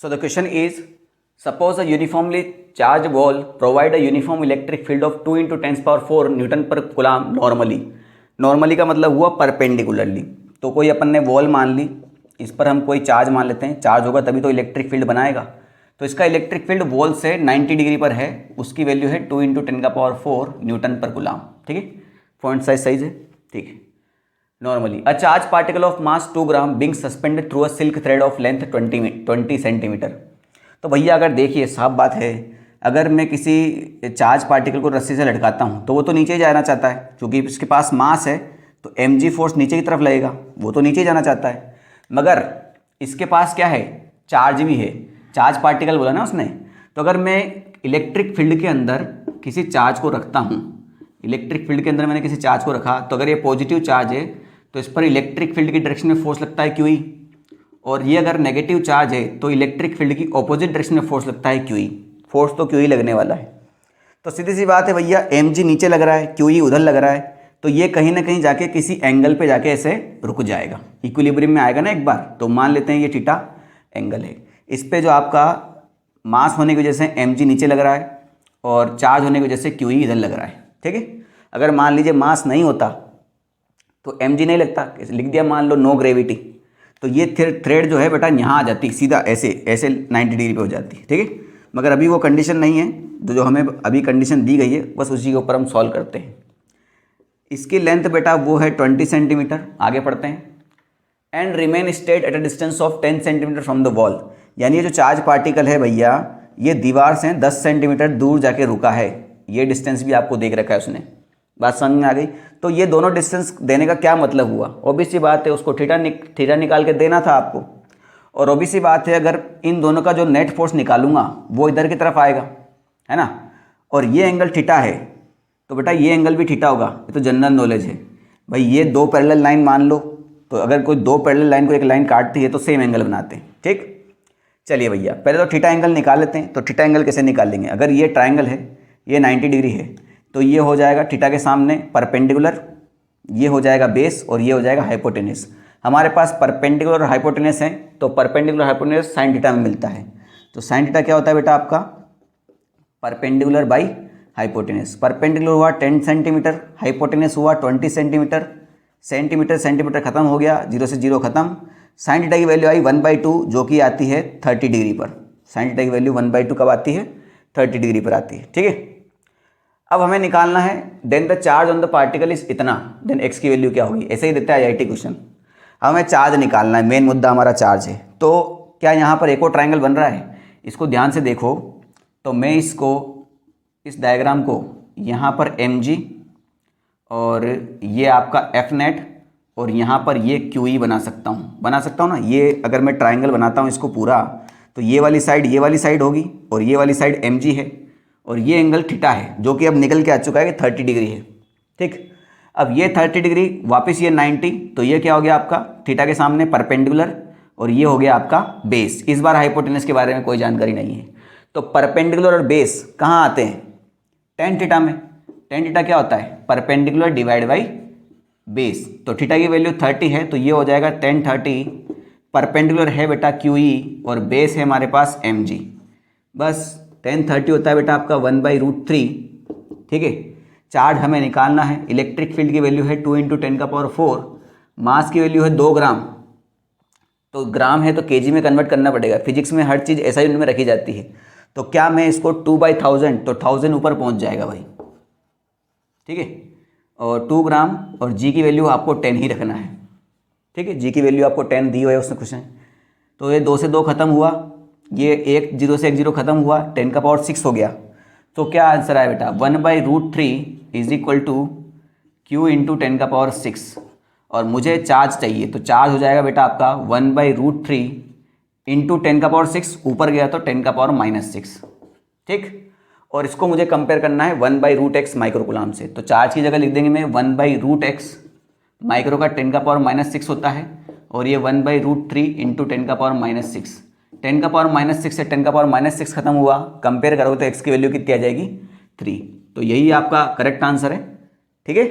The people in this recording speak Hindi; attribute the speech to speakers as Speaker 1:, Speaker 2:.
Speaker 1: So the question is, suppose a uniformly charged ball provide a uniform electric field of 2 into 10 power 4 Newton पर कूलाम नॉर्मली। नॉर्मली का मतलब हुआ परपेंडिकुलरली। तो कोई अपन ने बॉल मान ली, इस पर हम कोई चार्ज मान लेते हैं, चार्ज होगा तभी तो इलेक्ट्रिक फील्ड बनाएगा। तो इसका इलेक्ट्रिक फील्ड बॉल से 90 डिग्री पर है, उसकी वैल्यू है 2 into 10 का पावर 4 न्यूटन पर कूलाम। ठीक है, पॉइंट साइज सही है। ठीक है, normally a charge particle of mass 2 gram being suspended through a silk thread of length 20 centimetre. तो भैया अगर देखिए साफ बात है, अगर मैं किसी चार्ज पार्टिकल को रस्सी से लटकाता हूँ तो वो तो नीचे ही जाना चाहता है, क्योंकि इसके पास मास है तो mg फोर्स नीचे की तरफ लगेगा, वो तो नीचे ही जाना चाहता है। मगर इसके पास क्या है, चार्ज भी है, चार्ज पार्टिकल बोला ना उसने। तो अगर मैं इलेक्ट्रिक फील्ड के अंदर किसी चार्ज को रखता हूँ, इलेक्ट्रिक फील्ड के अंदर मैंने किसी चार्ज को रखा, तो अगर ये पॉजिटिव चार्ज है तो इस पर इलेक्ट्रिक फील्ड की डायरेक्शन में फोर्स लगता है QE, और ये अगर नेगेटिव चार्ज है तो इलेक्ट्रिक फील्ड की ऑपोजिट डायरेक्शन में फोर्स लगता है QE। फोर्स तो QE लगने वाला है। तो सीधी सी बात है भैया, mg नीचे लग रहा है, QE उधर लग रहा है, तो ये कहीं ना कहीं जाके किसी एंगल पे जाके ऐसे रुक जाएगा, इक्विलिब्रियम में आएगा ना एक बार। तो मान लेते हैं ये थीटा एंगल है, इस पे जो आपका मास होने की वजह से mg नीचे लग रहा है और चार्ज होने की वजह से QE इधर लग रहा है। ठीक है, अगर मान लीजिए मास नहीं होता तो mg नहीं लगता, लिख दिया मान लो नो ग्रेविटी, तो ये थ्रेड जो है बेटा यहाँ आ जाती, सीधा ऐसे ऐसे 90 डिग्री पे हो जाती है। ठीक है, मगर अभी वो कंडीशन नहीं है, तो जो हमें अभी कंडीशन दी गई है बस उसी के ऊपर हम सॉल्व करते हैं। इसकी लेंथ बेटा वो है 20 सेंटीमीटर। आगे पढ़ते हैं। And remain stayed at a distance of 10 centimetre from the wall, यानी ये जो चार्ज पार्टिकल है भैया ये दीवार से 10 सेंटीमीटर दूर जाके रुका है। ये डिस्टेंस भी आपको देख रखा है उसने, बात समझ में आ गई। तो ये दोनों डिस्टेंस देने का क्या मतलब हुआ, ऑब्वियस सी बात है उसको थीटा निकाल के देना था आपको, और ऑब्वियस सी बात है अगर इन दोनों का जो नेट फोर्स निकालूंगा वो इधर की तरफ आएगा, है ना, और ये एंगल थीटा है तो बेटा ये एंगल भी थीटा होगा। ये तो जनरल नॉलेज है भाई। ये दो पैरेलल लाइन मान लो, तो अगर कोई दो पैरेलल लाइन को एक लाइन काटती है तो सेम एंगल बनाते हैं। ठीक, चलिए भैया पहले तो थीटा एंगल निकाल लेते हैं। तो थीटा एंगल कैसे निकालेंगे, अगर ये ट्राइंगल है, ये 90 डिग्री है, तो ये हो जाएगा थीटा के सामने परपेंडिकुलर, ये हो जाएगा बेस और ये हो जाएगा हाइपोटेनस। हमारे पास परपेंडिकुलर और हाइपोटेनस है, तो परपेंडिकुलर हाइपोटेनस साइन थीटा में मिलता है। तो साइन थीटा क्या होता है बेटा आपका, परपेंडिकुलर बाई हाइपोटेनस। परपेंडिकुलर हुआ 10 सेंटीमीटर, हाइपोटेनस हुआ 20 सेंटीमीटर। सेंटीमीटर सेंटीमीटर खत्म हो गया, 0 से 0 खत्म। साइन थीटा की वैल्यू आई 1/2 जो कि आती है 30 डिग्री पर। साइन थीटा की वैल्यू 1/2 कब आती है, 30 डिग्री पर आती है। ठीक है, अब हमें निकालना है then the charge on the particle is इतना, देन एक्स की वैल्यू क्या होगी, ऐसे ही देता है IIT क्वेश्चन। हमें चार्ज निकालना है, मेन मुद्दा हमारा चार्ज है। तो क्या यहाँ पर एक और ट्राइंगल बन रहा है, इसको ध्यान से देखो। तो मैं इसको, इस डायग्राम को यहाँ पर mg और ये आपका F नेट और यहाँ पर ये QE बना सकता हूँ ना। ये अगर मैं ट्राइंगल बनाता हूँ इसको पूरा, तो ये वाली साइड होगी और ये वाली साइड mg है और ये एंगल थीटा है जो कि अब निकल के आ चुका है कि 30 डिग्री है। ठीक, अब ये 30 डिग्री वापस ये 90, तो ये क्या हो गया आपका थीटा के सामने परपेंडिकुलर और ये हो गया आपका बेस। इस बार हाइपोटेनस के बारे में कोई जानकारी नहीं है। तो परपेंडिकुलर और बेस कहाँ आते हैं, टेन थीटा में। टेन थीटा क्या होता है, परपेंडिकुलर डिवाइड बाई बेस। तो थीटा की वैल्यू 30 है तो ये हो जाएगा 1030। परपेंडिकुलर है बेटा QE और बेस है हमारे पास mg। बस 1030 होता है बेटा आपका 1/√3। ठीक है, चार्ज हमें निकालना है। इलेक्ट्रिक फील्ड की वैल्यू है 2 into 10 का पावर 4। मास की वैल्यू है 2 ग्राम, तो ग्राम है तो kg में कन्वर्ट करना पड़ेगा। फिजिक्स में हर चीज़ ऐसा यूनिट में रखी जाती है। तो क्या मैं इसको 2/1000, तो 1000 ऊपर पहुंच जाएगा भाई। ठीक है, और 2 ग्राम और g की वैल्यू आपको 10 ही रखना है। ठीक है, g की वैल्यू आपको 10 दी हुई है उसने क्वेश्चन। तो ये 2 से 2 खत्म हुआ, ये 0 से 0 खत्म हुआ, 10 का पावर 6 हो गया। तो क्या आंसर आया बेटा, 1/√3 is equal to Q into 10 का पावर 6। और मुझे चार्ज चाहिए, तो चार्ज हो जाएगा बेटा आपका 1/√3 इंटू 10 का पावर 6, ऊपर गया तो 10 का पावर -6। ठीक, और इसको मुझे कंपेयर करना है 1/√x माइक्रोकूलाम से। तो चार्ज की जगह लिख देंगे मैं 1/√x, माइक्रो का 10 का पावर -6 होता है, और ये 1/√3 इंटू 10 का पावर -6। 10 का पावर -6 से 10 का पावर -6 खत्म हुआ, कंपेयर करोगे तो x की वैल्यू कितनी आ जाएगी, 3। तो यही आपका करेक्ट आंसर है। ठीक है।